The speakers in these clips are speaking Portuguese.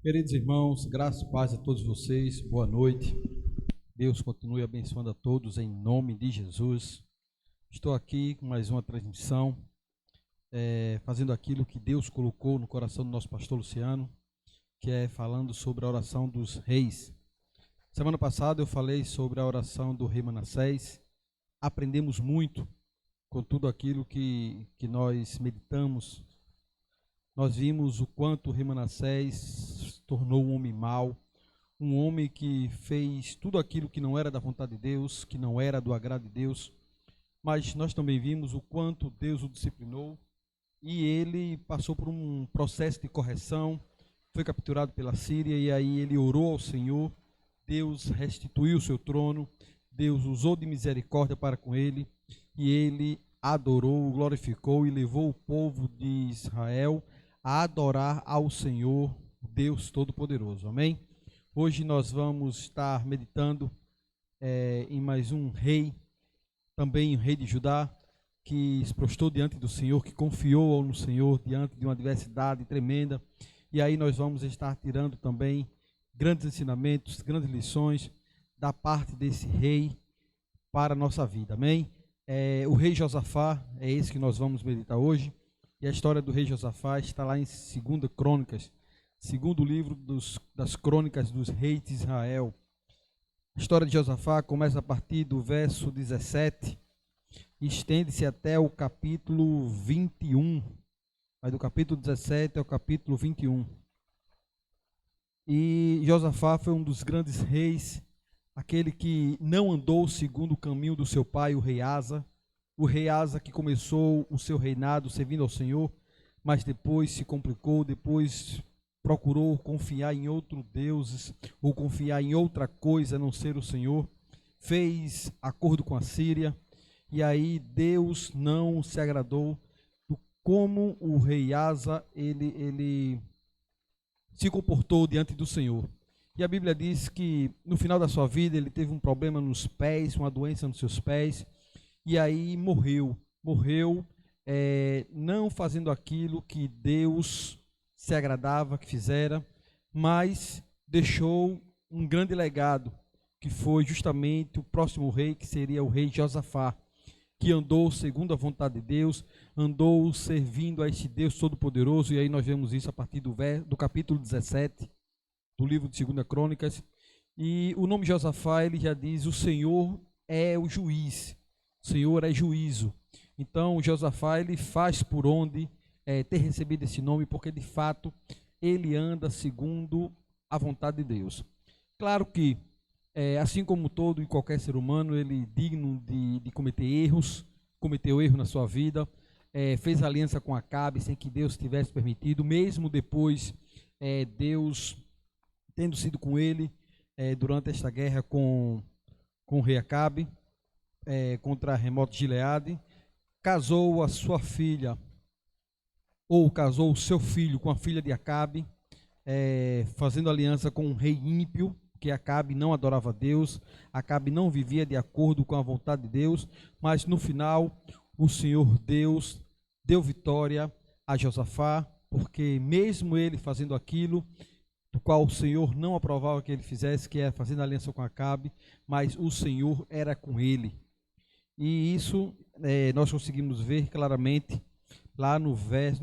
Queridos irmãos, graça e paz a todos vocês, boa noite. Deus continue abençoando a todos em nome de Jesus. Estou aqui com mais uma transmissão, fazendo aquilo que Deus colocou no coração do nosso pastor Luciano, que é falando sobre a oração dos reis. Semana passada eu falei sobre a oração do rei Manassés. Aprendemos muito com tudo aquilo que nós meditamos. Nós vimos o quanto o rei Manassés se tornou um homem mau, um homem que fez tudo aquilo que não era da vontade de Deus, que não era do agrado de Deus, mas nós também vimos o quanto Deus o disciplinou e ele passou por um processo de correção, foi capturado pela Síria e aí ele orou ao Senhor, Deus restituiu o seu trono, Deus usou de misericórdia para com ele e ele adorou, glorificou e levou o povo de Israel a adorar ao Senhor, Deus Todo-Poderoso. Amém? Hoje nós vamos estar meditando em mais um rei, também o rei de Judá, que se prostrou diante do Senhor, que confiou no Senhor diante de uma adversidade tremenda. E aí nós vamos estar tirando também grandes ensinamentos, grandes lições da parte desse rei para a nossa vida. Amém? O rei Josafá, é esse que nós vamos meditar hoje. E a história do rei Josafá está lá em 2 Crônicas, segundo livro das crônicas dos reis de Israel. A história de Josafá começa a partir do verso 17 e estende-se até o capítulo 21. Vai do capítulo 17 ao capítulo 21. E Josafá foi um dos grandes reis, aquele que não andou segundo o caminho do seu pai, o rei Asa. O rei Asa que começou o seu reinado servindo ao Senhor, mas depois se complicou, depois procurou confiar em outros deuses, ou confiar em outra coisa a não ser o Senhor, fez acordo com a Síria, e aí Deus não se agradou do como o rei Asa, ele se comportou diante do Senhor. E a Bíblia diz que no final da sua vida ele teve um problema nos pés, uma doença nos seus pés, e aí morreu não fazendo aquilo que Deus se agradava que fizera, mas deixou um grande legado, que foi justamente o próximo rei, que seria o rei Josafá, que andou segundo a vontade de Deus, andou servindo a este Deus Todo-Poderoso, e aí nós vemos isso a partir do capítulo 17, do livro de 2 Crônicas, e o nome Josafá, ele já diz, o Senhor é o juiz, o Senhor é juízo. Então Josafá, ele faz por onde ter recebido esse nome, porque de fato ele anda segundo a vontade de Deus. Claro que assim como todo e qualquer ser humano, ele é digno de cometer erros, cometeu erro na sua vida, fez aliança com Acabe sem que Deus tivesse permitido, mesmo depois Deus tendo sido com ele durante esta guerra com o rei Acabe, contra Remote Gileade, casou a sua filha, ou casou o seu filho com a filha de Acabe, fazendo aliança com um rei ímpio, que Acabe não adorava a Deus, Acabe não vivia de acordo com a vontade de Deus, mas no final o Senhor Deus deu vitória a Josafá, porque mesmo ele fazendo aquilo do qual o Senhor não aprovava que ele fizesse, que é fazendo aliança com Acabe, mas o Senhor era com ele. E isso nós conseguimos ver claramente lá no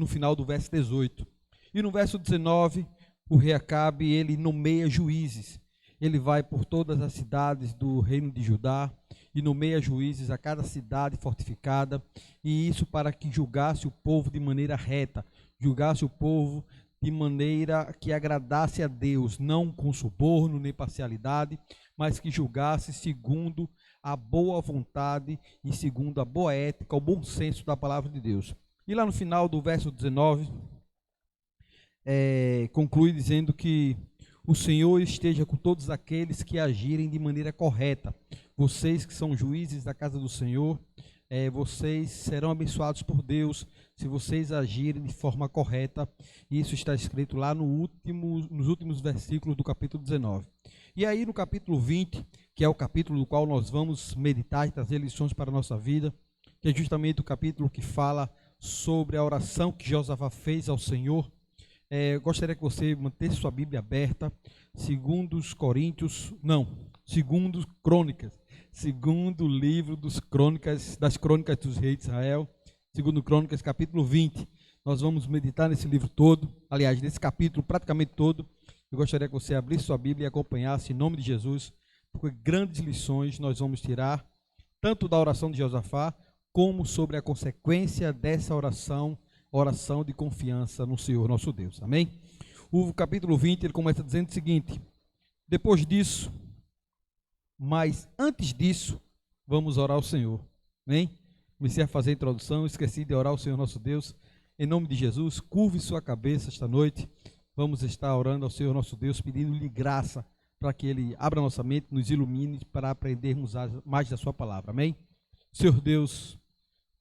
final do verso 18. E no verso 19, o rei Acabe, ele nomeia juízes. Ele vai por todas as cidades do reino de Judá e nomeia juízes a cada cidade fortificada, e isso para que julgasse o povo de maneira reta, julgasse o povo de maneira que agradasse a Deus, não com suborno nem parcialidade, mas que julgasse segundo a boa vontade e segundo a boa ética, o bom senso da palavra de Deus. E lá no final do verso 19, conclui dizendo que o Senhor esteja com todos aqueles que agirem de maneira correta. Vocês que são juízes da casa do Senhor, vocês serão abençoados por Deus se vocês agirem de forma correta. Isso está escrito lá nos últimos versículos do capítulo 19. E aí no capítulo 20, que é o capítulo do qual nós vamos meditar e trazer lições para a nossa vida, que é justamente o capítulo que fala sobre a oração que Josafá fez ao Senhor. Gostaria que você mantesse sua Bíblia aberta, segundo Crônicas, segundo livro das crônicas dos reis de Israel, segundo Crônicas, capítulo 20. Nós vamos meditar nesse livro todo, aliás, nesse capítulo praticamente todo. Eu gostaria que você abrisse sua Bíblia e acompanhasse em nome de Jesus, porque grandes lições nós vamos tirar, tanto da oração de Josafá, como sobre a consequência dessa oração de confiança no Senhor nosso Deus, amém? O capítulo 20, ele começa dizendo o seguinte: depois disso, mas antes disso, vamos orar ao Senhor, amém? Comecei a fazer a introdução, esqueci de orar ao Senhor nosso Deus. Em nome de Jesus, curve sua cabeça esta noite, vamos estar orando ao Senhor nosso Deus, pedindo-lhe graça, para que Ele abra nossa mente, nos ilumine, para aprendermos mais da sua palavra, amém? Senhor Deus,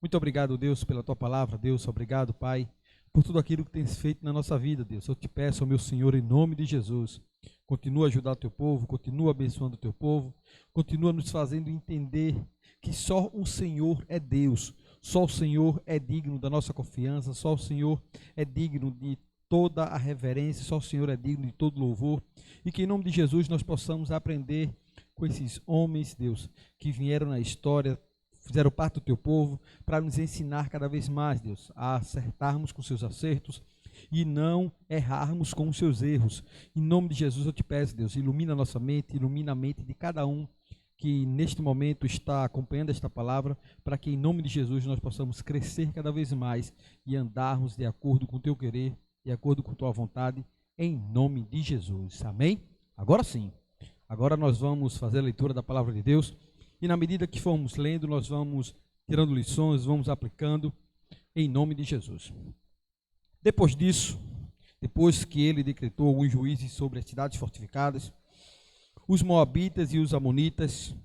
muito obrigado, Deus, pela tua palavra, Deus, obrigado, Pai, por tudo aquilo que tens feito na nossa vida, Deus. Eu te peço, meu Senhor, em nome de Jesus, continua a ajudar o teu povo, continua abençoando o teu povo, continua nos fazendo entender que só o Senhor é Deus, só o Senhor é digno da nossa confiança, só o Senhor é digno de toda a reverência, só o Senhor é digno de todo louvor, e que em nome de Jesus nós possamos aprender com esses homens, Deus, que vieram na história, fizeram parte do teu povo, para nos ensinar cada vez mais, Deus, a acertarmos com seus acertos e não errarmos com os seus erros. Em nome de Jesus eu te peço, Deus, ilumina a nossa mente, ilumina a mente de cada um que neste momento está acompanhando esta palavra, para que em nome de Jesus nós possamos crescer cada vez mais e andarmos de acordo com o teu querer, de acordo com a tua vontade, em nome de Jesus, amém? Agora sim, agora nós vamos fazer a leitura da palavra de Deus. E na medida que formos lendo, nós vamos tirando lições, vamos aplicando em nome de Jesus. Depois disso, depois que ele decretou alguns juízes sobre as cidades fortificadas, os moabitas e os amonitas,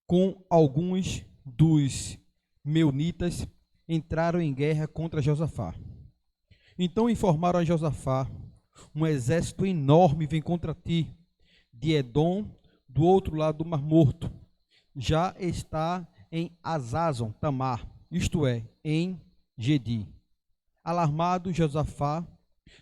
com alguns dos meunitas, entraram em guerra contra Josafá. Então informaram a Josafá: um exército enorme vem contra ti, de Edom, do outro lado do Mar Morto. Já está em Azazon Tamar, isto é, em Gedi. Alarmado, Josafá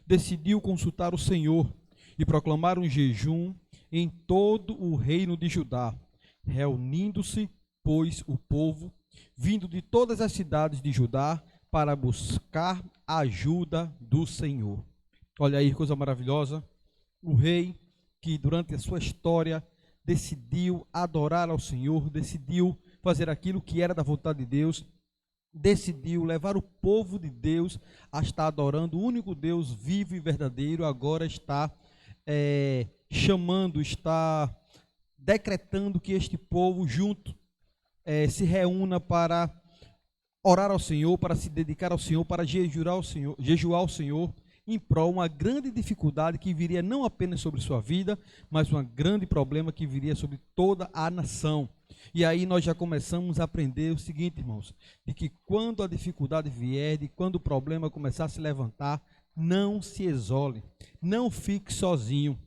decidiu consultar o Senhor e proclamar um jejum em todo o reino de Judá, reunindo-se, pois, o povo, vindo de todas as cidades de Judá, para buscar a ajuda do Senhor. Olha aí, coisa maravilhosa, o rei que durante a sua história decidiu adorar ao Senhor, decidiu fazer aquilo que era da vontade de Deus, decidiu levar o povo de Deus a estar adorando o único Deus vivo e verdadeiro. Agora está chamando, está decretando que este povo junto se reúna para orar ao Senhor, para se dedicar ao Senhor, para jejuar ao Senhor, em prol uma grande dificuldade que viria não apenas sobre sua vida, mas um grande problema que viria sobre toda a nação. E aí nós já começamos a aprender o seguinte, irmãos, de que quando a dificuldade vier, de quando o problema começar a se levantar, não se isole, não fique sozinho.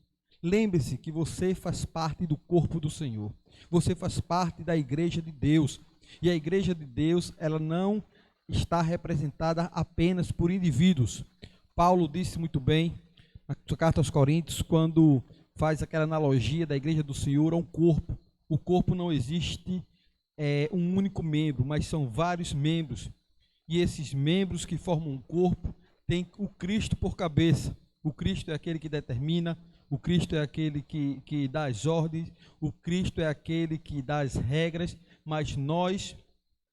Lembre-se que você faz parte do corpo do Senhor, você faz parte da igreja de Deus, e a igreja de Deus, ela não está representada apenas por indivíduos. Paulo disse muito bem na sua carta aos Coríntios, quando faz aquela analogia da igreja do Senhor a um corpo. O corpo não existe um único membro, mas são vários membros. E esses membros que formam um corpo têm o Cristo por cabeça. O Cristo é aquele que determina, o Cristo é aquele que dá as ordens, o Cristo é aquele que dá as regras, mas nós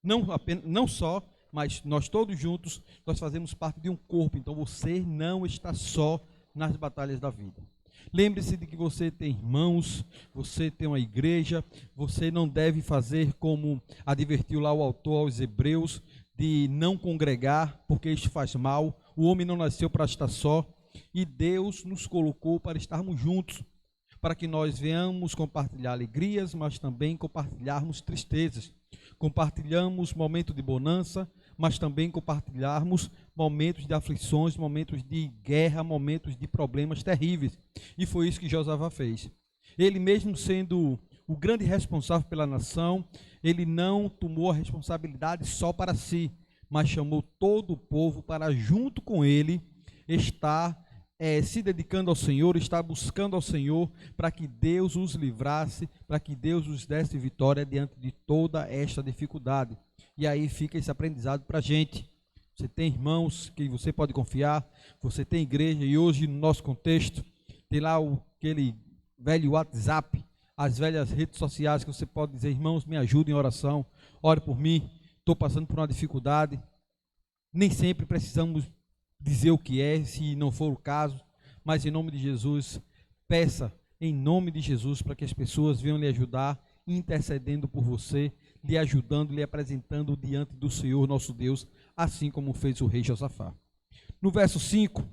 não só mas nós todos juntos, nós fazemos parte de um corpo, então você não está só nas batalhas da vida. Lembre-se de que você tem irmãos, você tem uma igreja, você não deve fazer como advertiu lá o autor aos Hebreus, de não congregar, porque isso faz mal. O homem não nasceu para estar só, e Deus nos colocou para estarmos juntos, para que nós venhamos compartilhar alegrias, mas também compartilharmos tristezas. Compartilhamos momentos de bonança, mas também compartilharmos momentos de aflições, momentos de guerra, momentos de problemas terríveis. E foi isso que Josafá fez. Ele mesmo sendo o grande responsável pela nação, ele não tomou a responsabilidade só para si, mas chamou todo o povo para junto com ele estar se dedicando ao Senhor, estar buscando ao Senhor, para que Deus os livrasse, para que Deus os desse vitória diante de toda esta dificuldade. E aí fica esse aprendizado para a gente. Você tem irmãos que você pode confiar, você tem igreja, e hoje no nosso contexto, tem lá aquele velho WhatsApp, as velhas redes sociais que você pode dizer: irmãos, me ajudem em oração, ore por mim, estou passando por uma dificuldade. Nem sempre precisamos dizer o que é, se não for o caso, mas em nome de Jesus, peça em nome de Jesus para que as pessoas venham lhe ajudar, intercedendo por você, lhe ajudando, lhe apresentando diante do Senhor nosso Deus, assim como fez o rei Josafá. No verso 5,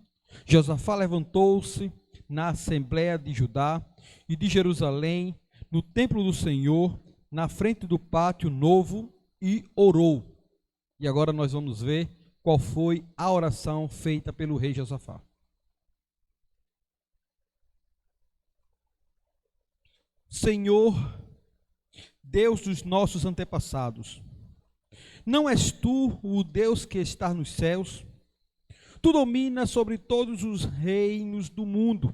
Josafá levantou-se na assembleia de Judá e de Jerusalém, no templo do Senhor, na frente do pátio novo, e orou. E agora nós vamos ver qual foi a oração feita pelo rei Josafá. Senhor, Deus dos nossos antepassados, não és tu o Deus que está nos céus? Tu dominas sobre todos os reinos do mundo.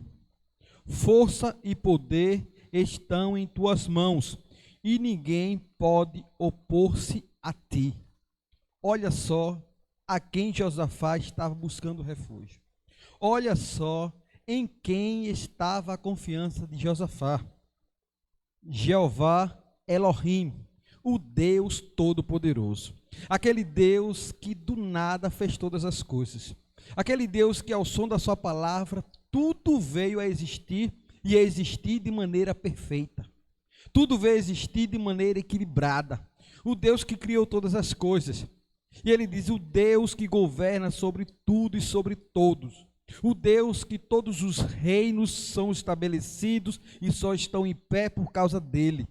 Força e poder estão em tuas mãos, e ninguém pode opor-se a ti. Olha só a quem Josafá estava buscando refúgio. Olha só em quem estava a confiança de Josafá. Jeová Elohim, o Deus Todo-Poderoso. Aquele Deus que do nada fez todas as coisas. Aquele Deus que ao som da sua palavra tudo veio a existir, e a existir de maneira perfeita. Tudo veio a existir de maneira equilibrada. O Deus que criou todas as coisas. E ele diz: o Deus que governa sobre tudo e sobre todos. O Deus que todos os reinos são estabelecidos e só estão em pé por causa dele.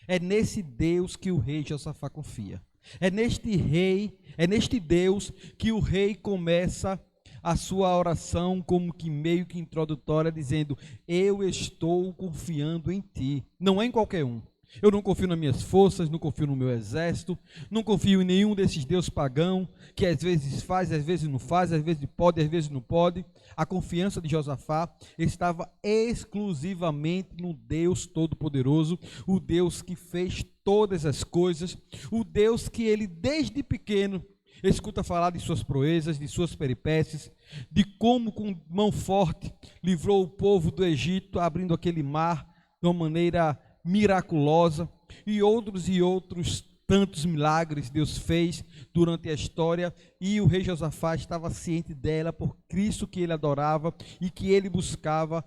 É nesse Deus que o rei Josafá confia. É neste Deus que o rei começa a sua oração como que meio que introdutória, dizendo: eu estou confiando em ti. Não é em qualquer um. Eu não confio nas minhas forças, não confio no meu exército, não confio em nenhum desses deuses pagãos, que às vezes faz, às vezes não faz, às vezes pode, às vezes não pode. A confiança de Josafá estava exclusivamente no Deus Todo-Poderoso, o Deus que fez todas as coisas, o Deus que ele desde pequeno escuta falar de suas proezas, de suas peripécias, de como com mão forte livrou o povo do Egito, abrindo aquele mar de uma maneira miraculosa, e outros tantos milagres Deus fez durante a história, e o rei Josafá estava ciente dela, por Cristo que ele adorava e que ele buscava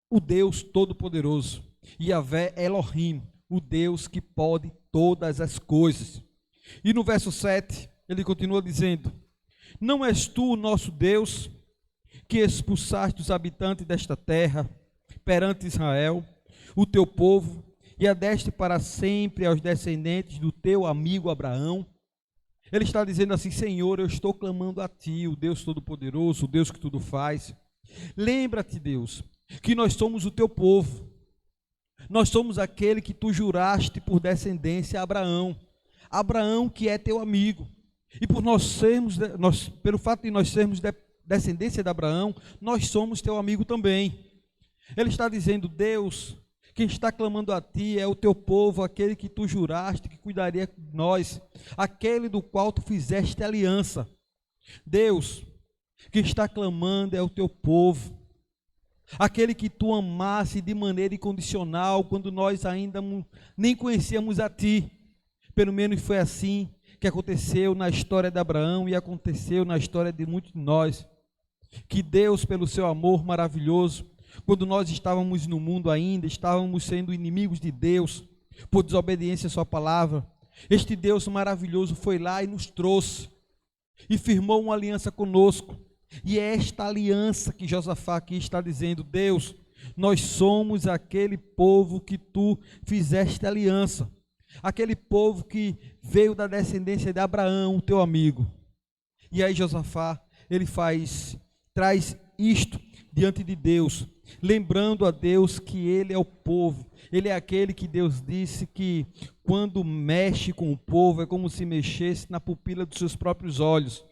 o Deus Todo-Poderoso, Yahvé Elohim, o Deus que pode todas as coisas. E no verso 7, ele continua dizendo: não és tu o nosso Deus, que expulsaste os habitantes desta terra perante Israel, o teu povo, e a deste para sempre aos descendentes do teu amigo Abraão? Ele está dizendo assim: Senhor, eu estou clamando a ti, o Deus Todo-Poderoso, o Deus que tudo faz. Lembra-te, Deus, que nós somos o teu povo, nós somos aquele que tu juraste por descendência a Abraão, Abraão que é teu amigo, e pelo fato de nós sermos descendência de Abraão, nós somos teu amigo também. Ele está dizendo: Deus, quem está clamando a ti é o teu povo, aquele que tu juraste que cuidaria de nós, aquele do qual tu fizeste aliança. Deus, quem está clamando é o teu povo, aquele que tu amasse de maneira incondicional, quando nós ainda nem conhecíamos a ti. Pelo menos foi assim que aconteceu na história de Abraão e aconteceu na história de muitos de nós. Que Deus, pelo seu amor maravilhoso, quando nós estávamos no mundo ainda, estávamos sendo inimigos de Deus, por desobediência à sua palavra, este Deus maravilhoso foi lá e nos trouxe, e firmou uma aliança conosco, e é esta aliança que Josafá aqui está dizendo: Deus, nós somos aquele povo que tu fizeste aliança, aquele povo que veio da descendência de Abraão, teu amigo. E aí Josafá, ele traz isto diante de Deus, lembrando a Deus que ele é o povo, ele é aquele que Deus disse que quando mexe com o povo é como se mexesse na pupila dos seus próprios olhos.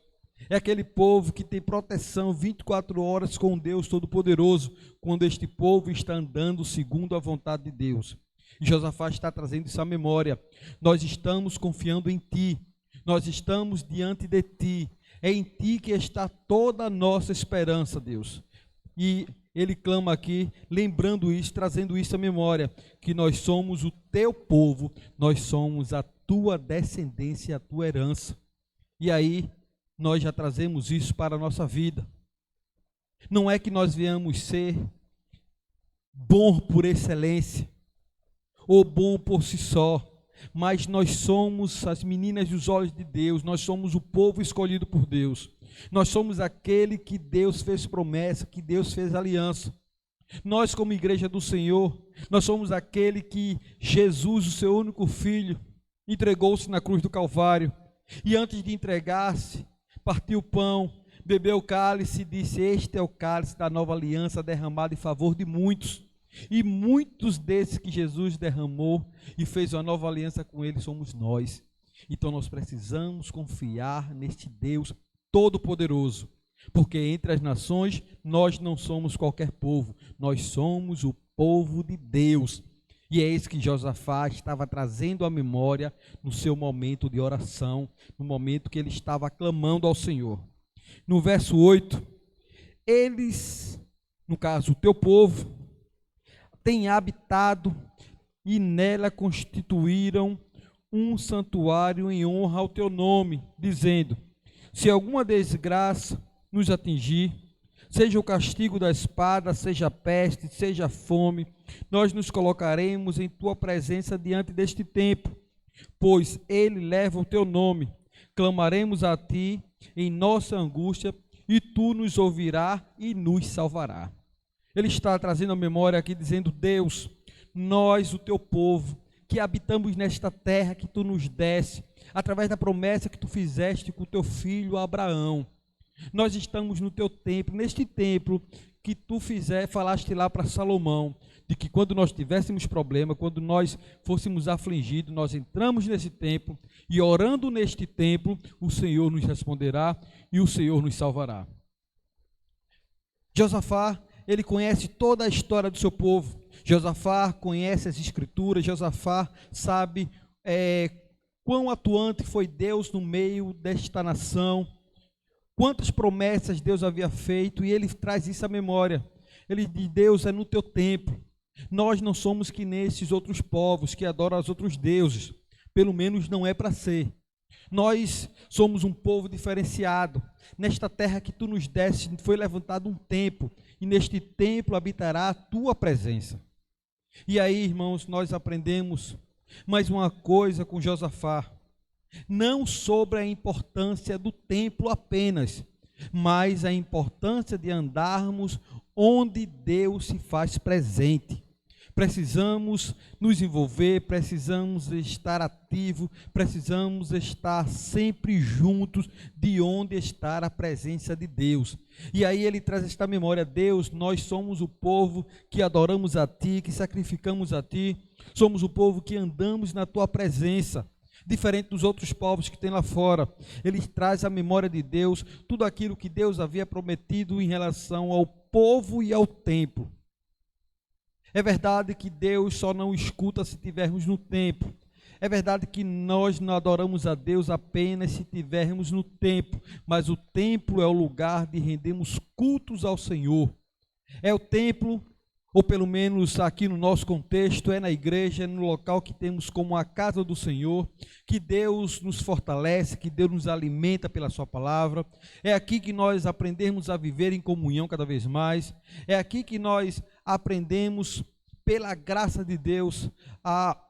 É aquele povo que tem proteção 24 horas com Deus Todo-Poderoso, quando este povo está andando segundo a vontade de Deus. E Josafá está trazendo isso à memória. Nós estamos confiando em Ti, nós estamos diante de Ti, é em Ti que está toda a nossa esperança, Deus. E ele clama aqui, lembrando isso, trazendo isso à memória, que nós somos o Teu povo, nós somos a Tua descendência, a Tua herança. E aí, nós já trazemos isso para a nossa vida. Não é que nós viemos ser bom por excelência, ou bom por si só, mas nós somos as meninas dos olhos de Deus, nós somos o povo escolhido por Deus, nós somos aquele que Deus fez promessa, que Deus fez aliança. Nós, como igreja do Senhor, nós somos aquele que Jesus, o seu único filho, entregou-se na cruz do Calvário, e antes de entregar-se, partiu o pão, bebeu o cálice e disse: este é o cálice da nova aliança derramado em favor de muitos. E muitos desses que Jesus derramou e fez uma nova aliança com ele somos nós. Então nós precisamos confiar neste Deus Todo-Poderoso, porque entre as nações nós não somos qualquer povo, nós somos o povo de Deus. E é isso que Josafá estava trazendo à memória no seu momento de oração, no momento que ele estava clamando ao Senhor. No verso 8, eles, no caso o teu povo, têm habitado e nela constituíram um santuário em honra ao teu nome, dizendo: se alguma desgraça nos atingir, seja o castigo da espada, seja a peste, seja a fome, nós nos colocaremos em tua presença diante deste templo, pois ele leva o teu nome. Clamaremos a ti em nossa angústia, e tu nos ouvirás e nos salvarás. Ele está trazendo a memória aqui, dizendo: Deus, nós, o teu povo, que habitamos nesta terra que tu nos deste, através da promessa que tu fizeste com o teu filho Abraão, nós estamos no teu templo, neste templo que tu falaste lá para Salomão, de que quando nós tivéssemos problema, quando nós fôssemos afligidos, nós entramos nesse templo e orando neste templo, o Senhor nos responderá e o Senhor nos salvará. Josafá, ele conhece toda a história do seu povo. Josafá conhece as escrituras. Josafá sabe quão atuante foi Deus no meio desta nação, quantas promessas Deus havia feito, e ele traz isso à memória. Ele diz: Deus, é no teu templo. Nós não somos que nesses outros povos que adoram os outros deuses, pelo menos não é para ser. Nós somos um povo diferenciado. Nesta terra que tu nos deste foi levantado um templo, e neste templo habitará a tua presença. E aí, irmãos, nós aprendemos mais uma coisa com Josafá, não sobre a importância do templo apenas, mas a importância de andarmos onde Deus se faz presente. Precisamos nos envolver, precisamos estar ativos, precisamos estar sempre juntos de onde está a presença de Deus. E aí ele traz esta memória: Deus, nós somos o povo que adoramos a Ti, que sacrificamos a Ti, somos o povo que andamos na Tua presença. Diferente dos outros povos que tem lá fora, ele traz à memória de Deus tudo aquilo que Deus havia prometido em relação ao povo e ao templo. É verdade que Deus só não escuta se estivermos no templo. É verdade que nós não adoramos a Deus apenas se estivermos no templo, mas o templo é o lugar de rendermos cultos ao Senhor. É o templo ou pelo menos aqui no nosso contexto, é na igreja, é no local que temos como a casa do Senhor, que Deus nos fortalece, que Deus nos alimenta pela sua palavra. É aqui que nós aprendemos a viver em comunhão cada vez mais. É aqui que nós aprendemos, pela graça de Deus, a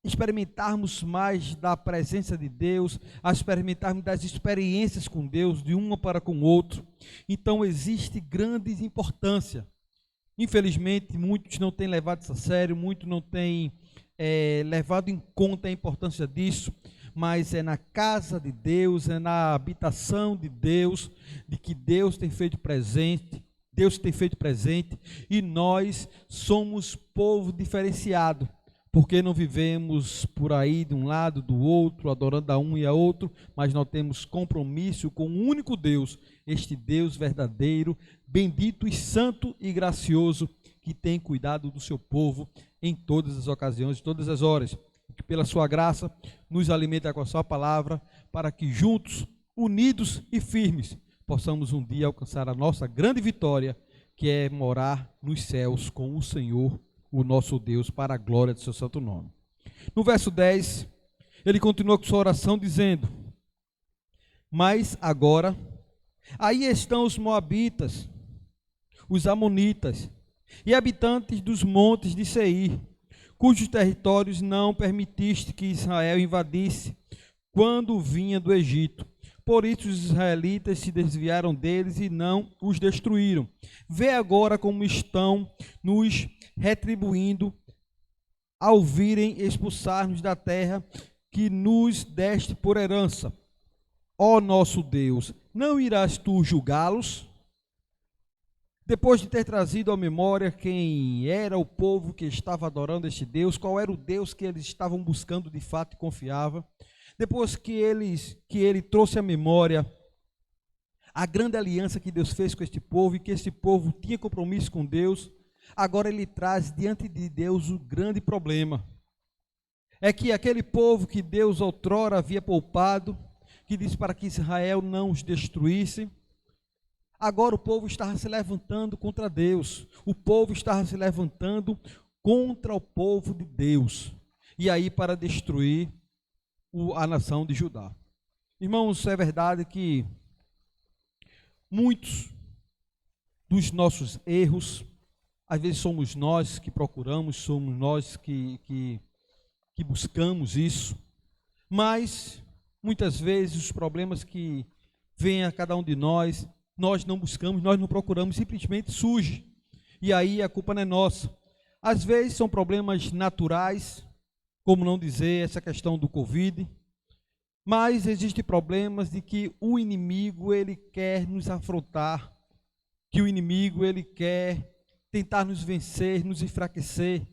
experimentarmos mais da presença de Deus, a experimentarmos das experiências com Deus, de uma para com o outro. Então existe grande importância. Infelizmente, muitos não têm levado isso a sério, muitos não têm levado em conta a importância disso, mas é na casa de Deus, é na habitação de Deus, de que Deus tem feito presente, e nós somos povo diferenciado, porque não vivemos por aí de um lado, do outro, adorando a um e a outro, mas nós temos compromisso com o único Deus, este Deus verdadeiro, bendito e santo e gracioso, que tem cuidado do seu povo em todas as ocasiões, em todas as horas. Que pela sua graça nos alimenta com a sua palavra, para que juntos, unidos e firmes, possamos um dia alcançar a nossa grande vitória, que é morar nos céus com o Senhor, o nosso Deus, para a glória do seu santo nome. No verso 10, ele continua com sua oração dizendo: mas agora, aí estão os moabitas, os amonitas e habitantes dos montes de Seir, cujos territórios não permitiste que Israel invadisse quando vinha do Egito. Por isso os israelitas se desviaram deles e não os destruíram. Vê agora como estão nos retribuindo ao virem expulsar-nos da terra que nos deste por herança. Ó nosso Deus, não irás tu julgá-los? Depois de ter trazido à memória quem era o povo que estava adorando este Deus, qual era o Deus que eles estavam buscando de fato e confiava, depois que ele trouxe à memória a grande aliança que Deus fez com este povo e que este povo tinha compromisso com Deus, agora ele traz diante de Deus o grande problema. É que aquele povo que Deus outrora havia poupado, que disse para que Israel não os destruísse, agora o povo estava se levantando contra Deus, o povo estava se levantando contra o povo de Deus, e aí para destruir a nação de Judá. Irmãos, é verdade que muitos dos nossos erros, às vezes somos nós que procuramos, somos nós que buscamos isso, mas muitas vezes os problemas que vêm a cada um de nós não buscamos, nós não procuramos, simplesmente surge, e aí a culpa não é nossa. Às vezes são problemas naturais, como não dizer essa questão do Covid, mas existem problemas de que o inimigo ele quer nos afrontar, que o inimigo ele quer tentar nos vencer, nos enfraquecer.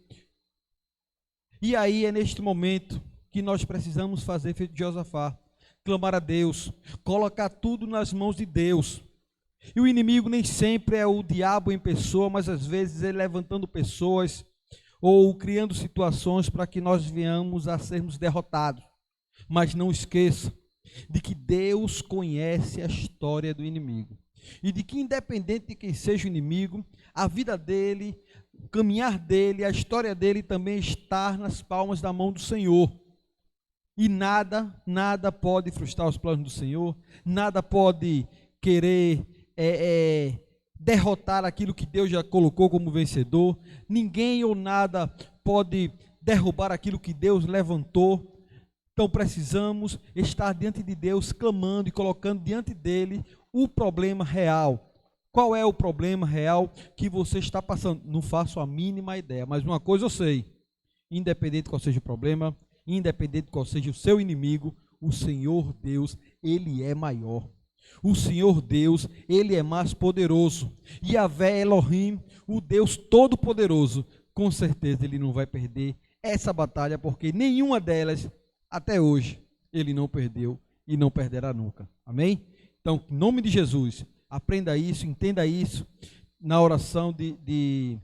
E aí é neste momento que nós precisamos fazer feito Josafá, clamar a Deus, colocar tudo nas mãos de Deus. E o inimigo nem sempre é o diabo em pessoa, mas às vezes ele levantando pessoas ou criando situações para que nós venhamos a sermos derrotados. Mas não esqueça de que Deus conhece a história do inimigo e de que independente de quem seja o inimigo, a vida dele, o caminhar dele, a história dele também está nas palmas da mão do Senhor. E nada pode frustrar os planos do Senhor, nada pode querer derrotar aquilo que Deus já colocou como vencedor, ninguém ou nada pode derrubar aquilo que Deus levantou. Então precisamos estar diante de Deus, clamando e colocando diante dele o problema real. Qual é o problema real que você está passando? Não faço a mínima ideia, mas uma coisa eu sei, independente de qual seja o problema, independente de qual seja o seu inimigo, o Senhor Deus, ele é maior. O Senhor Deus, ele é mais poderoso. Yahvé Elohim, o Deus todo-poderoso, com certeza ele não vai perder essa batalha, porque nenhuma delas, até hoje, ele não perdeu e não perderá nunca. Amém? Então, em nome de Jesus, aprenda isso, entenda isso, na oração de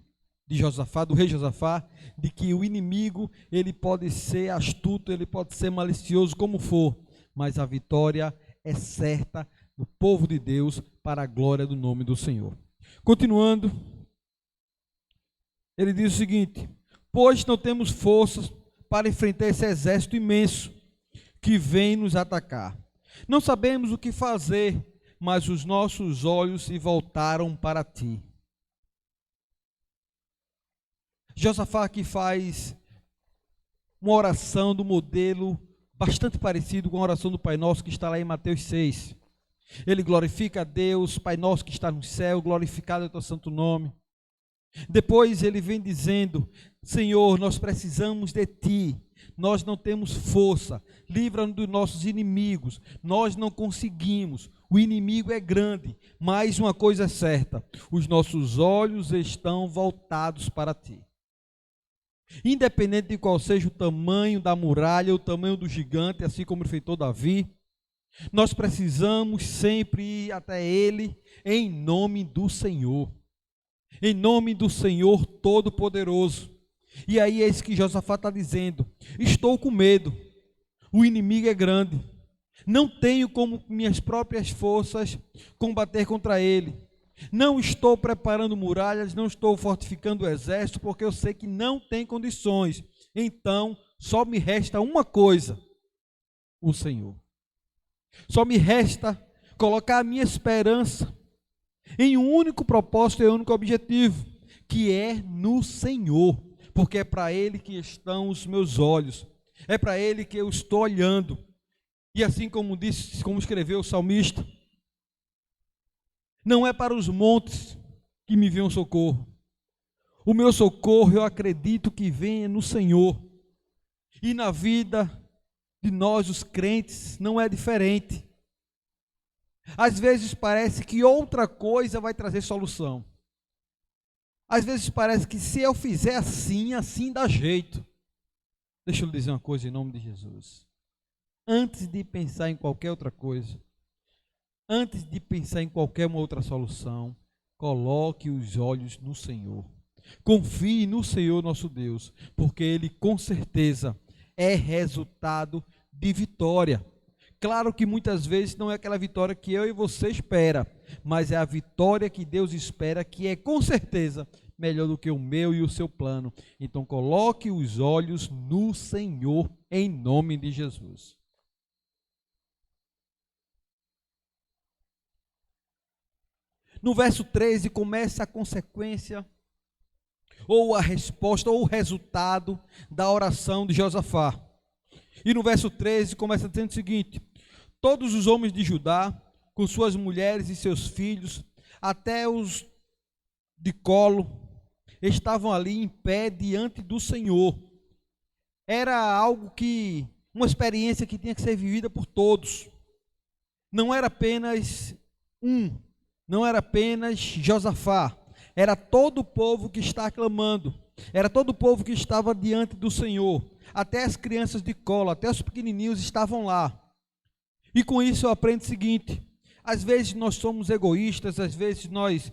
Josafá, do rei Josafá, de que o inimigo, ele pode ser astuto, ele pode ser malicioso, como for, mas a vitória é certa do povo de Deus para a glória do nome do Senhor. Continuando, Ele diz o seguinte: pois não temos forças para enfrentar esse exército imenso que vem nos atacar. Não sabemos o que fazer, mas os nossos olhos se voltaram para ti. Josafá aqui faz uma oração do modelo bastante parecido com a oração do Pai Nosso que está lá em Mateus 6. Ele glorifica a Deus, Pai Nosso que está no céu, glorificado é o teu santo nome. Depois ele vem dizendo: Senhor, nós precisamos de ti, nós não temos força, livra-nos dos nossos inimigos, nós não conseguimos, o inimigo é grande, mas uma coisa é certa, os nossos olhos estão voltados para ti. Independente de qual seja o tamanho da muralha, o tamanho do gigante, assim como ele fez Davi, nós precisamos sempre ir até ele em nome do Senhor. Em nome do Senhor Todo-Poderoso. E aí é isso que Josafá está dizendo: estou com medo, o inimigo é grande, não tenho como minhas próprias forças combater contra ele, não estou preparando muralhas, não estou fortificando o exército, porque eu sei que não tem condições. Então só me resta uma coisa: o Senhor. Só me resta colocar a minha esperança em um único propósito e um único objetivo, que é no Senhor, porque é para Ele que estão os meus olhos, é para Ele que eu estou olhando. E assim como disse, como escreveu o salmista, não é para os montes que me vem o socorro, o meu socorro eu acredito que vem no Senhor. E na vida de nós os crentes não é diferente. Às vezes parece que outra coisa vai trazer solução. Às vezes parece que se eu fizer assim, assim dá jeito. Deixa eu lhe dizer uma coisa em nome de Jesus. Antes de pensar em qualquer outra coisa, antes de pensar em qualquer uma outra solução, coloque os olhos no Senhor. Confie no Senhor nosso Deus, porque Ele com certeza é resultado de vitória. Claro que muitas vezes não é aquela vitória que eu e você espera, mas é a vitória que Deus espera, que é com certeza melhor do que o meu e o seu plano. Então coloque os olhos no Senhor em nome de Jesus. No verso 13 começa a consequência, ou a resposta, ou o resultado da oração de Josafá. E no verso 13 começa dizendo o seguinte: todos os homens de Judá, com suas mulheres e seus filhos, até os de colo, estavam ali em pé diante do Senhor. Era algo que, uma experiência que tinha que ser vivida por todos. Não era apenas não era apenas Josafá, era todo o povo que está clamando, era todo o povo que estava diante do Senhor. Até as crianças de colo, até os pequenininhos estavam lá. E com isso eu aprendo o seguinte: às vezes nós somos egoístas, às vezes nós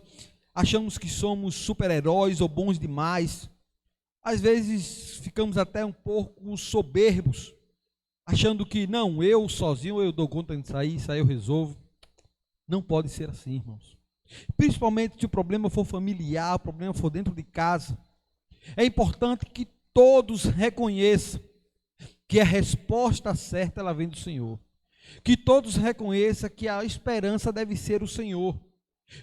achamos que somos super-heróis ou bons demais, às vezes ficamos até um pouco soberbos, achando que não, eu sozinho eu dou conta de sair, isso aí eu resolvo. Não pode ser assim, irmãos. Principalmente se o problema for familiar, o problema for dentro de casa. É importante que todos reconheçam que a resposta certa ela vem do Senhor. Que todos reconheçam que a esperança deve ser o Senhor.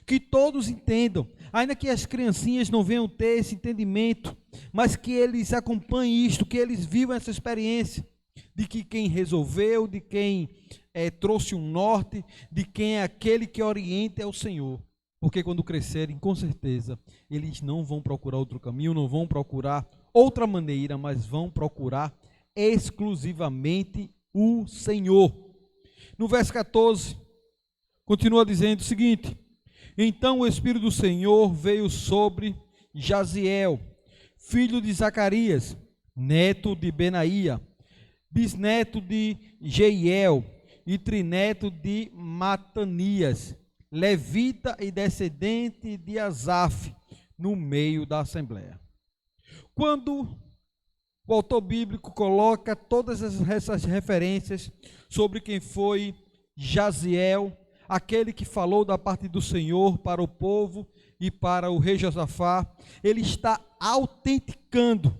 Que todos entendam, ainda que as criancinhas não venham ter esse entendimento, mas que eles acompanhem isto, que eles vivam essa experiência, de que quem resolveu, de quem trouxe um norte, de quem é aquele que orienta é o Senhor. Porque quando crescerem, com certeza, eles não vão procurar outro caminho, não vão procurar outra maneira, mas vão procurar exclusivamente o Senhor. No verso 14, continua dizendo o seguinte: então o Espírito do Senhor veio sobre Jaziel, filho de Zacarias, neto de Benaía, bisneto de Jeiel e trineto de Matanias, levita e descendente de Asaf, no meio da assembleia. Quando o autor bíblico coloca todas essas referências sobre quem foi Jaziel, aquele que falou da parte do Senhor para o povo e para o rei Josafá, ele está autenticando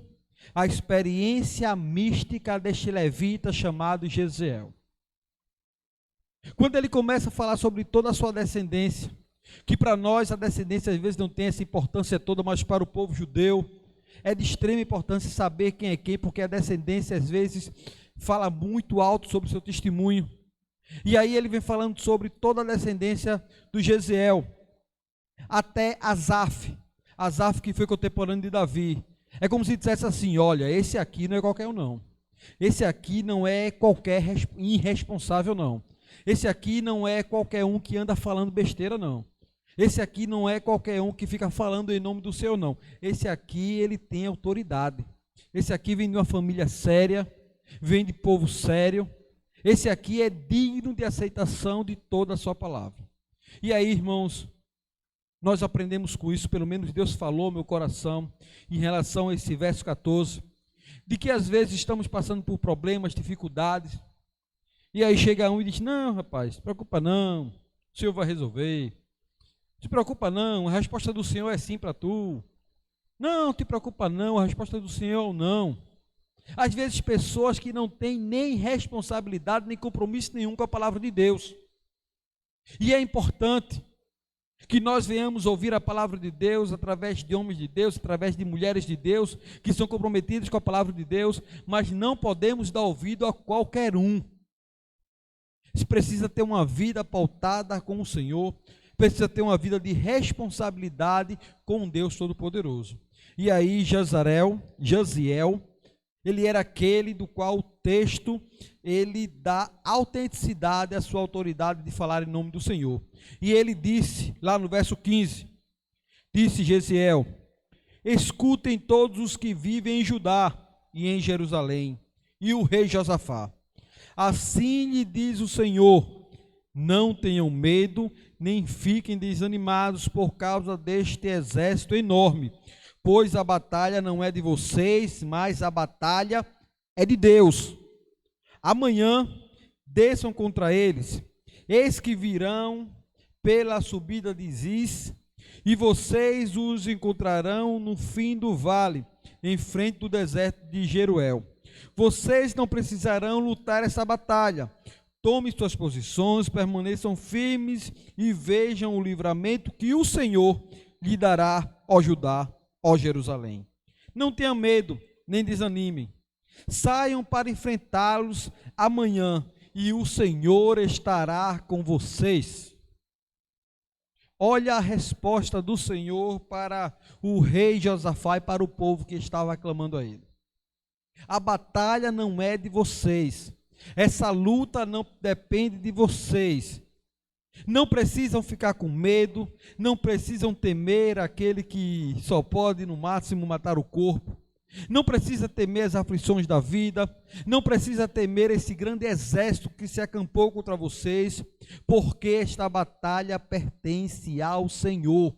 a experiência mística deste levita chamado Jesiel. Quando ele começa a falar sobre toda a sua descendência, que para nós a descendência às vezes não tem essa importância toda, mas para o povo judeu é de extrema importância saber quem é quem, porque a descendência às vezes fala muito alto sobre o seu testemunho. E aí ele vem falando sobre toda a descendência do Jesiel, até Asaf, que foi contemporâneo de Davi. É como se dissesse assim: olha, esse aqui não é qualquer um não, esse aqui não é qualquer irresponsável não, esse aqui não é qualquer um que anda falando besteira não, esse aqui não é qualquer um que fica falando em nome do Senhor não, esse aqui ele tem autoridade, esse aqui vem de uma família séria, vem de povo sério, esse aqui é digno de aceitação de toda a sua palavra. E aí, irmãos, nós aprendemos com isso, pelo menos Deus falou ao meu coração, em relação a esse verso 14, de que às vezes estamos passando por problemas, dificuldades, e aí chega um e diz: não, rapaz, não se preocupa não, o Senhor vai resolver, não se preocupa não, a resposta do Senhor é sim para tu, não te preocupa não, a resposta do Senhor é não. Às vezes pessoas que não têm nem responsabilidade, nem compromisso nenhum com a palavra de Deus, e é importante que nós venhamos ouvir a palavra de Deus através de homens de Deus, através de mulheres de Deus, que são comprometidos com a palavra de Deus, mas não podemos dar ouvido a qualquer um. Você precisa ter uma vida pautada com o Senhor, precisa ter uma vida de responsabilidade com Deus Todo-Poderoso. E aí Jesiel, ele era aquele do qual o texto, ele dá autenticidade à sua autoridade de falar em nome do Senhor. E ele disse, lá no verso 15, disse Jesiel: escutem todos os que vivem em Judá e em Jerusalém, e o rei Josafá. Assim lhe diz o Senhor: não tenham medo, nem fiquem desanimados por causa deste exército enorme, pois a batalha não é de vocês, mas a batalha é de Deus. Amanhã desçam contra eles, eis que virão pela subida de Ziz, e vocês os encontrarão no fim do vale, em frente do deserto de Jeruel. Vocês não precisarão lutar essa batalha. Tomem suas posições, permaneçam firmes e vejam o livramento que o Senhor lhe dará, ó Judá, ó Jerusalém. Não tenham medo, nem desanimem. Saiam para enfrentá-los amanhã, e o Senhor estará com vocês. Olha a resposta do Senhor para o rei Josafá e para o povo que estava clamando a ele. A batalha não é de vocês. Essa luta não depende de vocês. Não precisam ficar com medo, não precisam temer aquele que só pode no máximo matar o corpo. Não precisa temer as aflições da vida, não precisa temer esse grande exército que se acampou contra vocês, porque esta batalha pertence ao Senhor.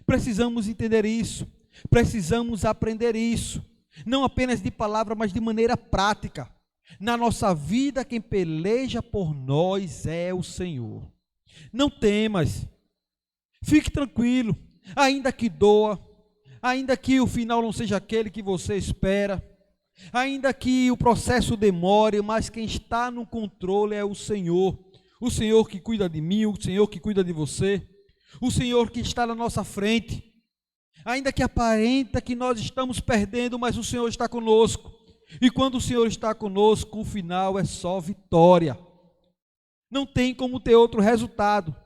Precisamos entender isso, precisamos aprender isso, não apenas de palavra, mas de maneira prática. Na nossa vida, quem peleja por nós é o Senhor. Não temas, fique tranquilo, ainda que doa, ainda que o final não seja aquele que você espera, ainda que o processo demore, mas quem está no controle é o Senhor que cuida de mim, o Senhor que cuida de você, o Senhor que está na nossa frente. Ainda que aparenta que nós estamos perdendo, mas o Senhor está conosco, e quando o Senhor está conosco, o final é só vitória, não tem como ter outro resultado.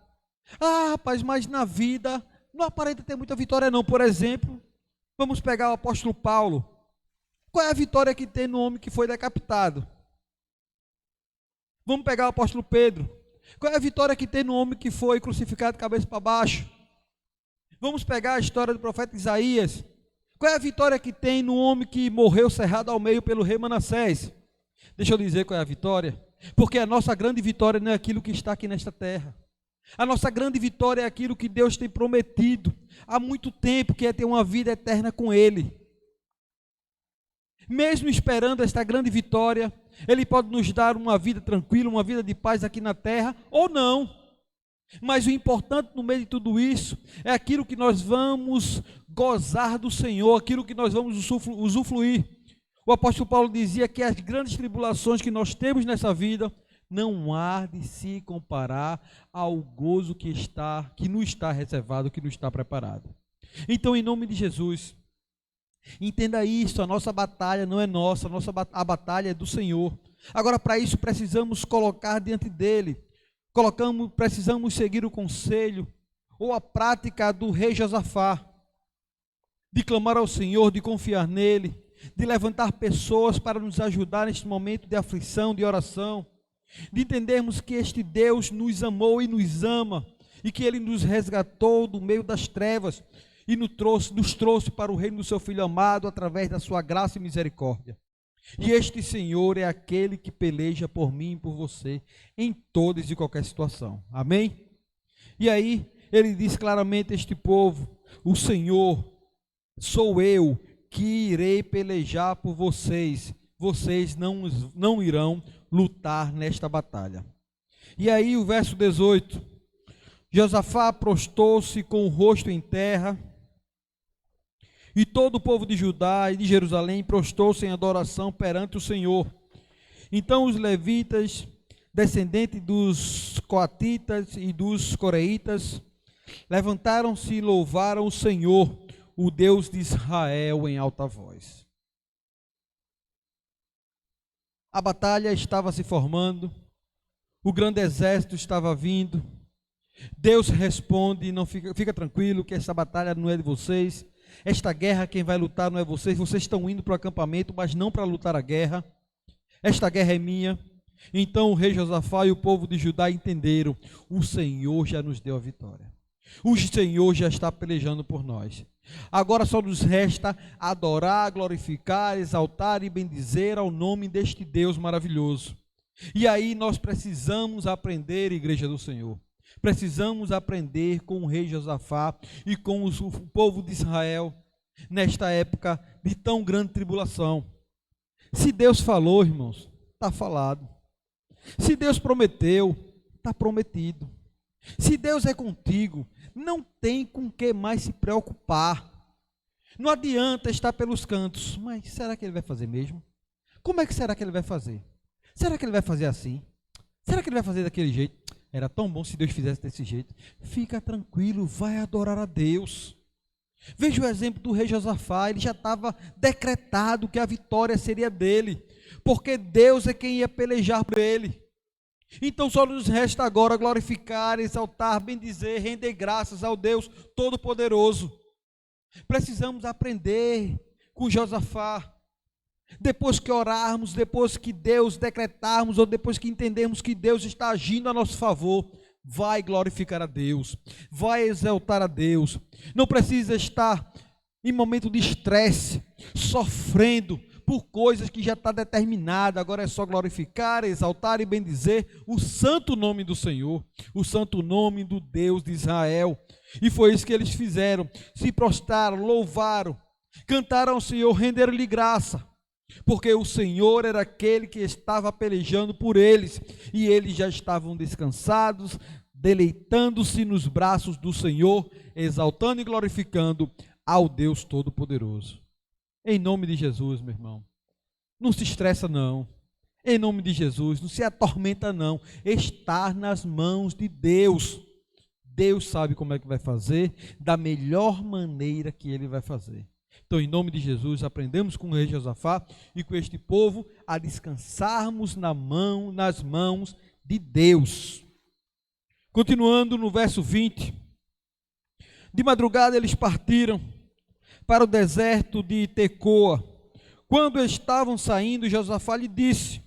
Ah, rapaz, mas na vida não aparenta ter muita vitória não. Por exemplo, vamos pegar o apóstolo Paulo. Qual é a vitória que tem no homem que foi decapitado? Vamos pegar o apóstolo Pedro. Qual é a vitória que tem no homem que foi crucificado de cabeça para baixo? Vamos pegar a história do profeta Isaías. Qual é a vitória que tem no homem que morreu cerrado ao meio pelo rei Manassés? Deixa eu dizer qual é a vitória. Porque a nossa grande vitória não é aquilo que está aqui nesta terra. A nossa grande vitória é aquilo que Deus tem prometido há muito tempo, que é ter uma vida eterna com Ele. Mesmo esperando esta grande vitória, Ele pode nos dar uma vida tranquila, uma vida de paz aqui na terra, ou não. Mas o importante no meio de tudo isso é aquilo que nós vamos gozar do Senhor, aquilo que nós vamos usufruir. O apóstolo Paulo dizia que as grandes tribulações que nós temos nessa vida não há de se comparar ao gozo que nos está reservado, que nos está preparado. Então, em nome de Jesus, entenda isso, a nossa batalha não é nossa, a batalha é do Senhor. Agora, para isso, precisamos colocar diante dele, precisamos seguir o conselho, ou a prática do rei Josafá, de clamar ao Senhor, de confiar nele, de levantar pessoas para nos ajudar neste momento de aflição, de oração, de entendermos que este Deus nos amou e nos ama, e que Ele nos resgatou do meio das trevas, e nos trouxe para o reino do seu Filho amado, através da sua graça e misericórdia. E este Senhor é aquele que peleja por mim e por você, em todas e qualquer situação. Amém? E aí, ele diz claramente a este povo: o Senhor, sou eu que irei pelejar por vocês, vocês não irão lutar nesta batalha. E aí o verso 18, Josafá prostou-se com o rosto em terra, e todo o povo de Judá e de Jerusalém prostou-se em adoração perante o Senhor. Então os levitas, descendentes dos coatitas e dos coreitas, levantaram-se e louvaram o Senhor, o Deus de Israel, em alta voz. A batalha estava se formando, o grande exército estava vindo. Deus responde: não fica tranquilo, que essa batalha não é de vocês, esta guerra quem vai lutar não é vocês estão indo para o acampamento, mas não para lutar a guerra, esta guerra é minha. Então o rei Josafá e o povo de Judá entenderam: o Senhor já nos deu a vitória, o Senhor já está pelejando por nós. Agora só nos resta adorar, glorificar, exaltar e bendizer ao nome deste Deus maravilhoso. E aí nós precisamos aprender, igreja do Senhor, precisamos aprender com o rei Josafá e com o povo de Israel, nesta época de tão grande tribulação. Se Deus falou, irmãos, está falado. Se Deus prometeu, está prometido. Se Deus é contigo, não tem com que mais se preocupar. Não adianta estar pelos cantos: mas será que ele vai fazer mesmo? Como é que será que ele vai fazer? Será que ele vai fazer assim? Será que ele vai fazer daquele jeito? Era tão bom se Deus fizesse desse jeito. Fica tranquilo, vai adorar a Deus. Veja o exemplo do rei Josafá, ele já estava decretado que a vitória seria dele, porque Deus é quem ia pelejar por ele. Então só nos resta agora glorificar, exaltar, bendizer, render graças ao Deus Todo-Poderoso. Precisamos aprender com Josafá. Depois que orarmos, depois que Deus decretarmos, ou depois que entendermos que Deus está agindo a nosso favor, vai glorificar a Deus, vai exaltar a Deus. Não precisa estar em momento de estresse, sofrendo por coisas que já está determinada. Agora é só glorificar, exaltar e bendizer o santo nome do Senhor, o santo nome do Deus de Israel. E foi isso que eles fizeram: se prostraram, louvaram, cantaram ao Senhor, renderam-lhe graça, porque o Senhor era aquele que estava pelejando por eles, e eles já estavam descansados, deleitando-se nos braços do Senhor, exaltando e glorificando ao Deus Todo-Poderoso. Em nome de Jesus, meu irmão, não se estressa não. Em nome de Jesus, não se atormenta não. Estar nas mãos de Deus. Deus sabe como é que vai fazer, da melhor maneira que Ele vai fazer. Então, em nome de Jesus, aprendemos com o rei Josafá e com este povo a descansarmos nas mãos de Deus. Continuando no verso 20. De madrugada eles partiram para o deserto de Tecoa. Quando estavam saindo, Josafá lhe disse: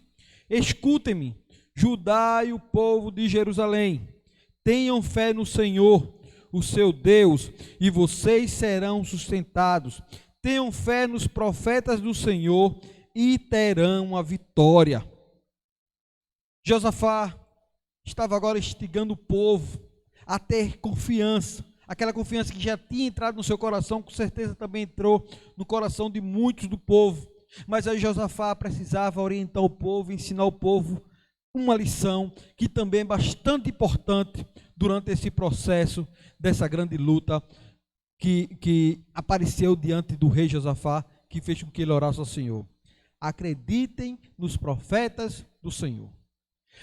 escutem-me, Judá e o povo de Jerusalém, tenham fé no Senhor, o seu Deus, e vocês serão sustentados. Tenham fé nos profetas do Senhor e terão a vitória. Josafá estava agora instigando o povo a ter confiança. Aquela confiança que já tinha entrado no seu coração, com certeza também entrou no coração de muitos do povo. Mas aí Josafá precisava orientar o povo, ensinar o povo uma lição que também é bastante importante durante esse processo dessa grande luta que apareceu diante do rei Josafá, que fez com que ele orasse ao Senhor. Acreditem nos profetas do Senhor.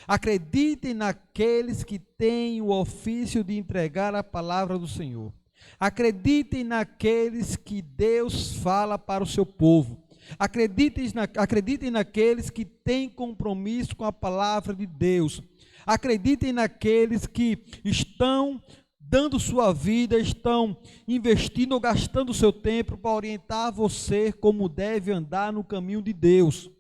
Acreditem naqueles que têm o ofício de entregar a palavra do Senhor. Acreditem naqueles que Deus fala para o seu povo. Acreditem naqueles que têm compromisso com a palavra de Deus. Acreditem naqueles que estão dando sua vida, estão investindo ou gastando seu tempo para orientar você como deve andar no caminho de Deus.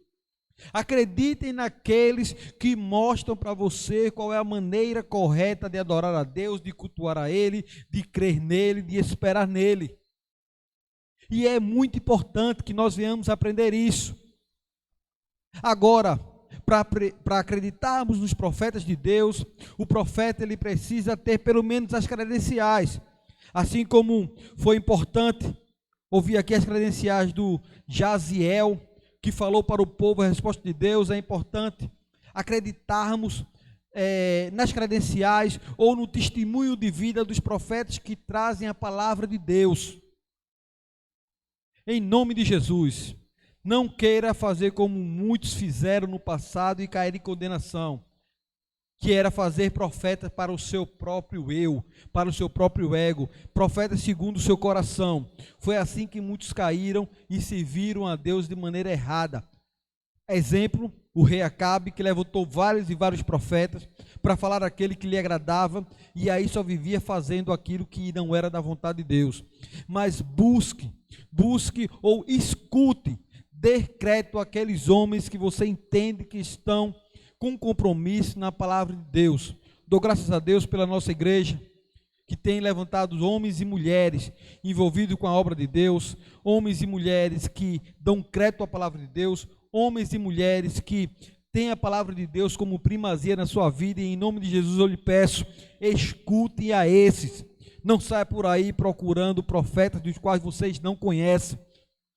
Acreditem naqueles que mostram para você qual é a maneira correta de adorar a Deus, de cultuar a Ele, de crer nele, de esperar nele. E é muito importante que nós venhamos aprender isso. Agora, para acreditarmos nos profetas de Deus, o profeta ele precisa ter pelo menos as credenciais. Assim como foi importante ouvir aqui as credenciais do Jaziel, que falou para o povo a resposta de Deus, é importante acreditarmos nas credenciais ou no testemunho de vida dos profetas que trazem a palavra de Deus. Em nome de Jesus, não queira fazer como muitos fizeram no passado e cair em condenação, que era fazer profetas para o seu próprio eu, para o seu próprio ego, profetas segundo o seu coração. Foi assim que muitos caíram e serviram a Deus de maneira errada. Exemplo, o rei Acabe, que levantou vários e vários profetas para falar aquele que lhe agradava, e aí só vivia fazendo aquilo que não era da vontade de Deus. Mas busque ou escute, dê crédito àqueles homens que você entende que estão com compromisso na palavra de Deus. Dou graças a Deus pela nossa igreja, que tem levantado homens e mulheres envolvidos com a obra de Deus, homens e mulheres que dão crédito à palavra de Deus, homens e mulheres que têm a palavra de Deus como primazia na sua vida, e em nome de Jesus eu lhe peço, escute a esses. Não saia por aí procurando profetas dos quais vocês não conhecem,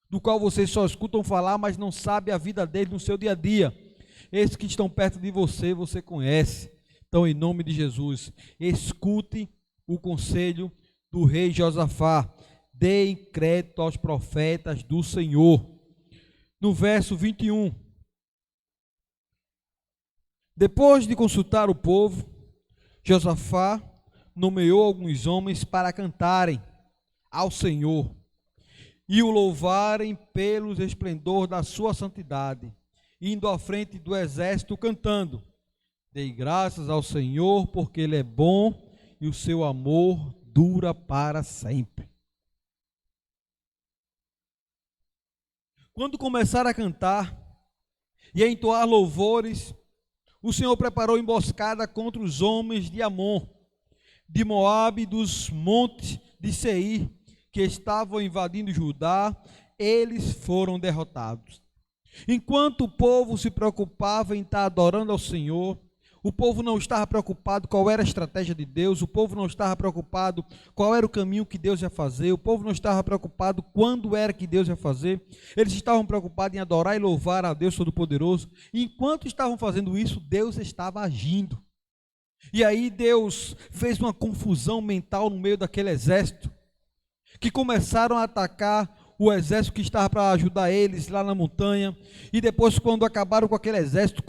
do qual vocês só escutam falar, mas não sabem a vida deles no seu dia a dia. Esses que estão perto de você, você conhece. Então, em nome de Jesus, escute o conselho do rei Josafá. Deem crédito aos profetas do Senhor. No verso 21. Depois de consultar o povo, Josafá nomeou alguns homens para cantarem ao Senhor e o louvarem pelo esplendor da sua santidade, indo à frente do exército cantando: dei graças ao Senhor, porque Ele é bom e o seu amor dura para sempre. Quando começaram a cantar e a entoar louvores, o Senhor preparou emboscada contra os homens de Amon, de Moabe e dos montes de Seir, que estavam invadindo Judá. Eles foram derrotados. Enquanto o povo se preocupava em estar adorando ao Senhor, o povo não estava preocupado qual era a estratégia de Deus, o povo não estava preocupado qual era o caminho que Deus ia fazer, o povo não estava preocupado quando era que Deus ia fazer. Eles estavam preocupados em adorar e louvar a Deus Todo-Poderoso. E enquanto estavam fazendo isso, Deus estava agindo. E aí Deus fez uma confusão mental no meio daquele exército, que começaram a atacar o exército que estava para ajudar eles lá na montanha. E depois, quando acabaram com aquele exército,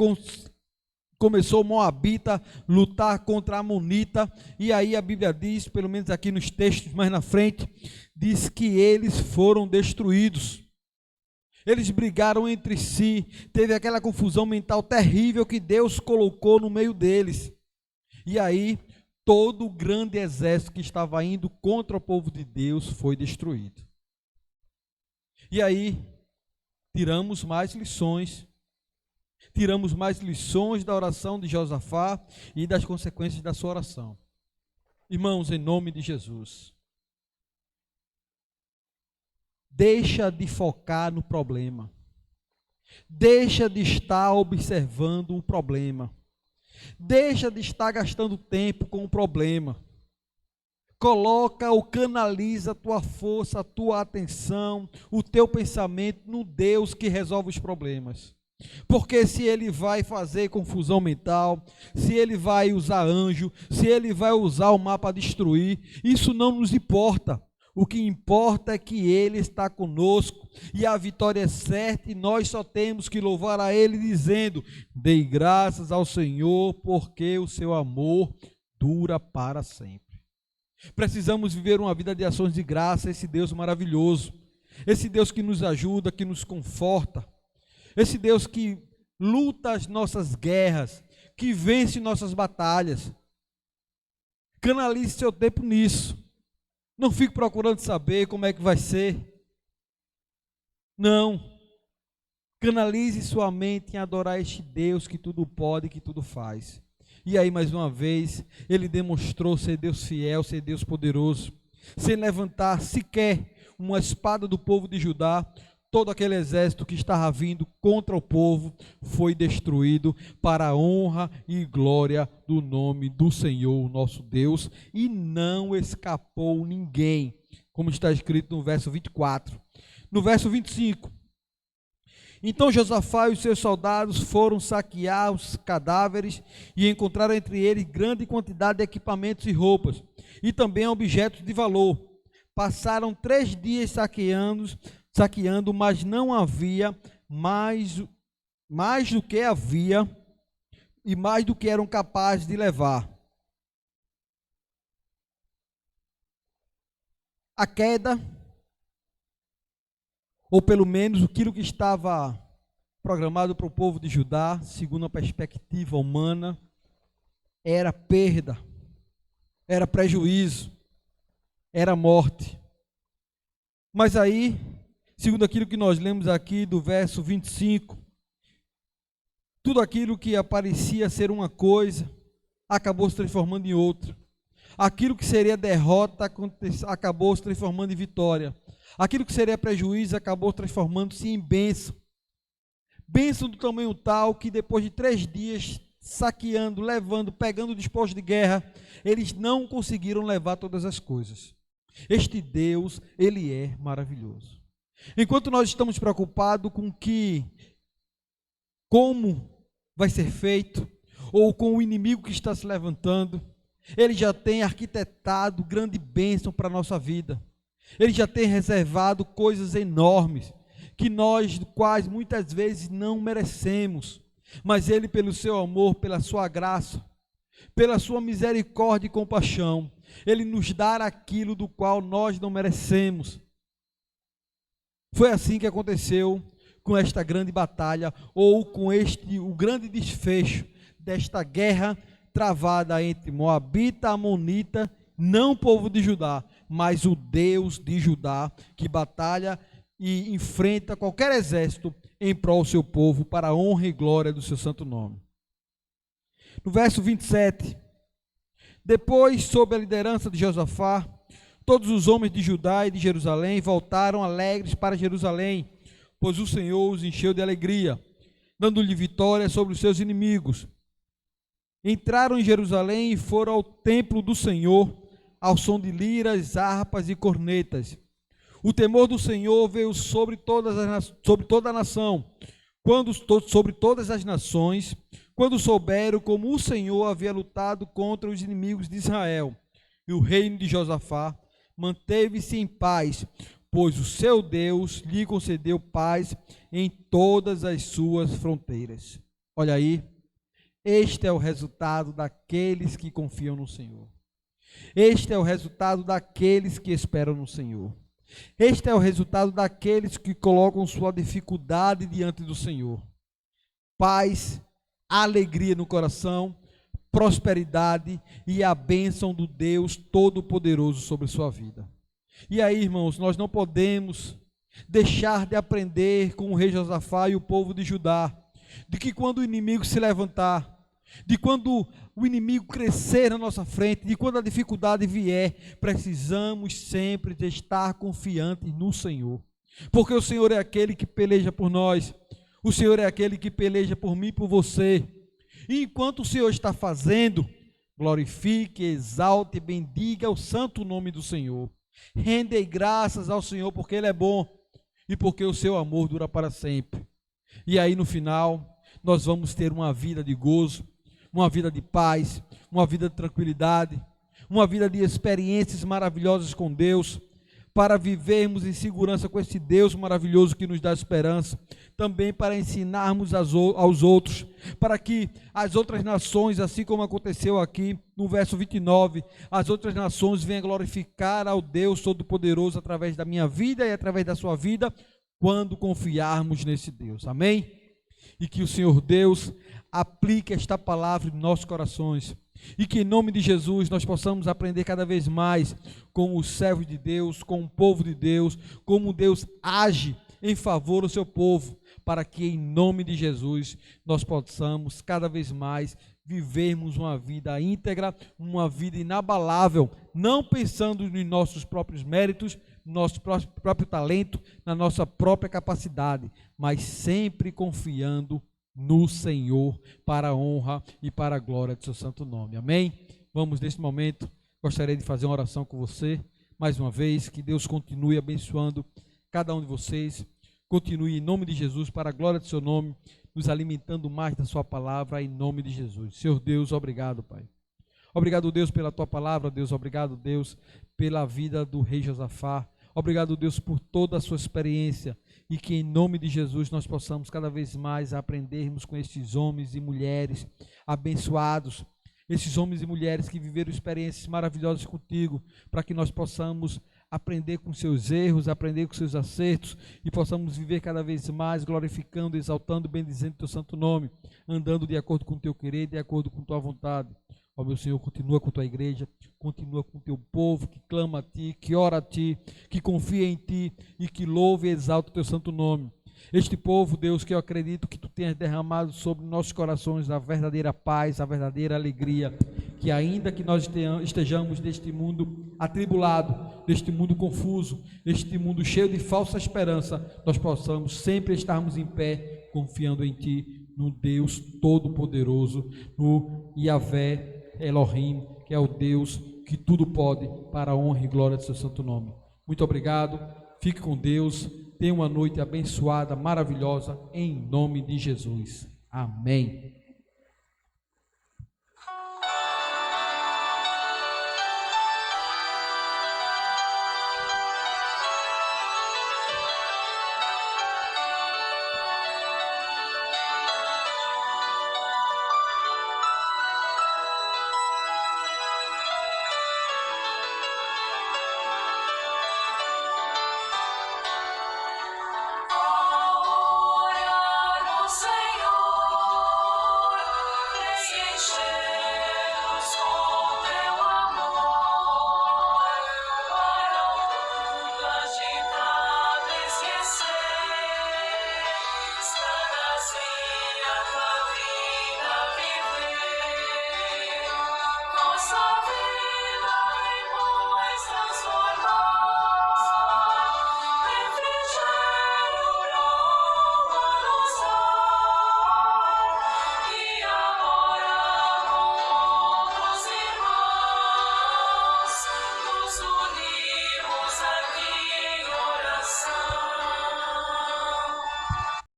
começou o Moabita lutar contra a Amonita. E aí a Bíblia diz, pelo menos aqui nos textos mais na frente, diz que eles foram destruídos. Eles brigaram entre si, teve aquela confusão mental terrível que Deus colocou no meio deles. E aí todo o grande exército que estava indo contra o povo de Deus foi destruído. E aí tiramos mais lições da oração de Josafá e das consequências da sua oração. Irmãos, em nome de Jesus, deixa de focar no problema, deixa de estar observando o problema, deixa de estar gastando tempo com o problema. Coloca ou canaliza a tua força, a tua atenção, o teu pensamento no Deus que resolve os problemas. Porque se ele vai fazer confusão mental, se ele vai usar anjo, se ele vai usar o mar para destruir, isso não nos importa. O que importa é que ele está conosco e a vitória é certa e nós só temos que louvar a ele dizendo: dei graças ao Senhor porque o seu amor dura para sempre. Precisamos viver uma vida de ações de graça a esse Deus maravilhoso, esse Deus que nos ajuda, que nos conforta, esse Deus que luta as nossas guerras, que vence nossas batalhas. Canalize seu tempo nisso. Não fique procurando saber como é que vai ser. Não. Canalize sua mente em adorar este Deus que tudo pode e que tudo faz. E aí, mais uma vez, ele demonstrou ser Deus fiel, ser Deus poderoso, sem levantar sequer uma espada do povo de Judá. Todo aquele exército que estava vindo contra o povo foi destruído para a honra e glória do nome do Senhor, nosso Deus, e não escapou ninguém, como está escrito no verso 24. No verso 25, então Josafá e os seus soldados foram saquear os cadáveres e encontraram entre eles grande quantidade de equipamentos e roupas, e também objetos de valor. Passaram 3 dias saqueando, mas não havia mais do que havia e mais do que eram capazes de levar. A queda, ou pelo menos aquilo que estava programado para o povo de Judá, segundo a perspectiva humana, era perda, era prejuízo, era morte. Mas aí, segundo aquilo que nós lemos aqui do verso 25, tudo aquilo que parecia ser uma coisa, acabou se transformando em outra. Aquilo que seria derrota, acabou se transformando em vitória. Aquilo que seria prejuízo, acabou transformando-se em bênção. Bênção do tamanho tal que depois de 3 dias, saqueando, levando, pegando despojos de guerra, eles não conseguiram levar todas as coisas. Este Deus, ele é maravilhoso. Enquanto nós estamos preocupados com como vai ser feito, ou com o inimigo que está se levantando, ele já tem arquitetado grande bênção para a nossa vida. Ele já tem reservado coisas enormes, que nós quase muitas vezes não merecemos, mas ele, pelo seu amor, pela sua graça, pela sua misericórdia e compaixão, ele nos dá aquilo do qual nós não merecemos. Foi assim que aconteceu com esta grande batalha, ou com o grande desfecho desta guerra travada entre Moabita, Amonita, não o povo de Judá, mas o Deus de Judá, que batalha e enfrenta qualquer exército em prol do seu povo, para a honra e glória do seu santo nome. No verso 27, depois, sob a liderança de Josafá, todos os homens de Judá e de Jerusalém voltaram alegres para Jerusalém, pois o Senhor os encheu de alegria, dando-lhe vitória sobre os seus inimigos. Entraram em Jerusalém e foram ao templo do Senhor, ao som de liras, harpas e cornetas. O temor do Senhor veio sobre toda a nação, sobre todas as nações, quando souberam como o Senhor havia lutado contra os inimigos de Israel. E o reino de Josafá manteve-se em paz, pois o seu Deus lhe concedeu paz em todas as suas fronteiras. Olha aí, este é o resultado daqueles que confiam no Senhor. Este é o resultado daqueles que esperam no Senhor. Este é o resultado daqueles que colocam sua dificuldade diante do Senhor. Paz, alegria no coração, prosperidade e a bênção do Deus Todo-Poderoso sobre sua vida. E aí, irmãos, nós não podemos deixar de aprender com o rei Josafá e o povo de Judá, de que quando o inimigo se levantar, de quando o inimigo crescer na nossa frente, de quando a dificuldade vier, precisamos sempre de estar confiantes no Senhor, porque o Senhor é aquele que peleja por nós, o Senhor é aquele que peleja por mim e por você. E enquanto o Senhor está fazendo, glorifique, exalte e bendiga o santo nome do Senhor. Rendei graças ao Senhor porque Ele é bom e porque o seu amor dura para sempre. E aí no final, nós vamos ter uma vida de gozo, uma vida de paz, uma vida de tranquilidade, uma vida de experiências maravilhosas com Deus, para vivermos em segurança com esse Deus maravilhoso que nos dá esperança, também para ensinarmos aos outros, para que as outras nações, assim como aconteceu aqui no verso 29, as outras nações venham glorificar ao Deus Todo-Poderoso através da minha vida e através da sua vida, quando confiarmos nesse Deus, amém? E que o Senhor Deus aplique esta palavra em nossos corações, e que em nome de Jesus nós possamos aprender cada vez mais com os servos de Deus, com o povo de Deus, como Deus age em favor do seu povo, para que em nome de Jesus nós possamos cada vez mais vivermos uma vida íntegra, uma vida inabalável, não pensando nos nossos próprios méritos, no nosso próprio talento, na nossa própria capacidade, mas sempre confiando no Senhor, para a honra e para a glória do seu santo nome, amém? Vamos nesse momento, gostaria de fazer uma oração com você, mais uma vez, que Deus continue abençoando cada um de vocês, continue em nome de Jesus, para a glória do seu nome, nos alimentando mais da sua palavra, em nome de Jesus. Senhor Deus, obrigado, Pai. Obrigado, Deus, pela tua palavra, Deus, obrigado, Deus, pela vida do rei Josafá, obrigado, Deus, por toda a sua experiência, e que em nome de Jesus nós possamos cada vez mais aprendermos com estes homens e mulheres abençoados, esses homens e mulheres que viveram experiências maravilhosas contigo, para que nós possamos aprender com seus erros, aprender com seus acertos, e possamos viver cada vez mais glorificando, exaltando, bendizendo o teu santo nome, andando de acordo com o teu querer, de acordo com tua vontade. Ó meu Senhor, continua com a tua igreja, continua com o teu povo que clama a ti, que ora a ti, que confia em ti e que louve e exalta o teu santo nome. Este povo, Deus, que eu acredito que tu tenhas derramado sobre nossos corações a verdadeira paz, a verdadeira alegria, que ainda que nós estejamos neste mundo atribulado, neste mundo confuso, neste mundo cheio de falsa esperança, nós possamos sempre estarmos em pé, confiando em ti, no Deus Todo-Poderoso, no Yahvé Elohim, que é o Deus que tudo pode, para a honra e glória do seu santo nome. Muito obrigado, fique com Deus, tenha uma noite abençoada, maravilhosa, em nome de Jesus. Amém.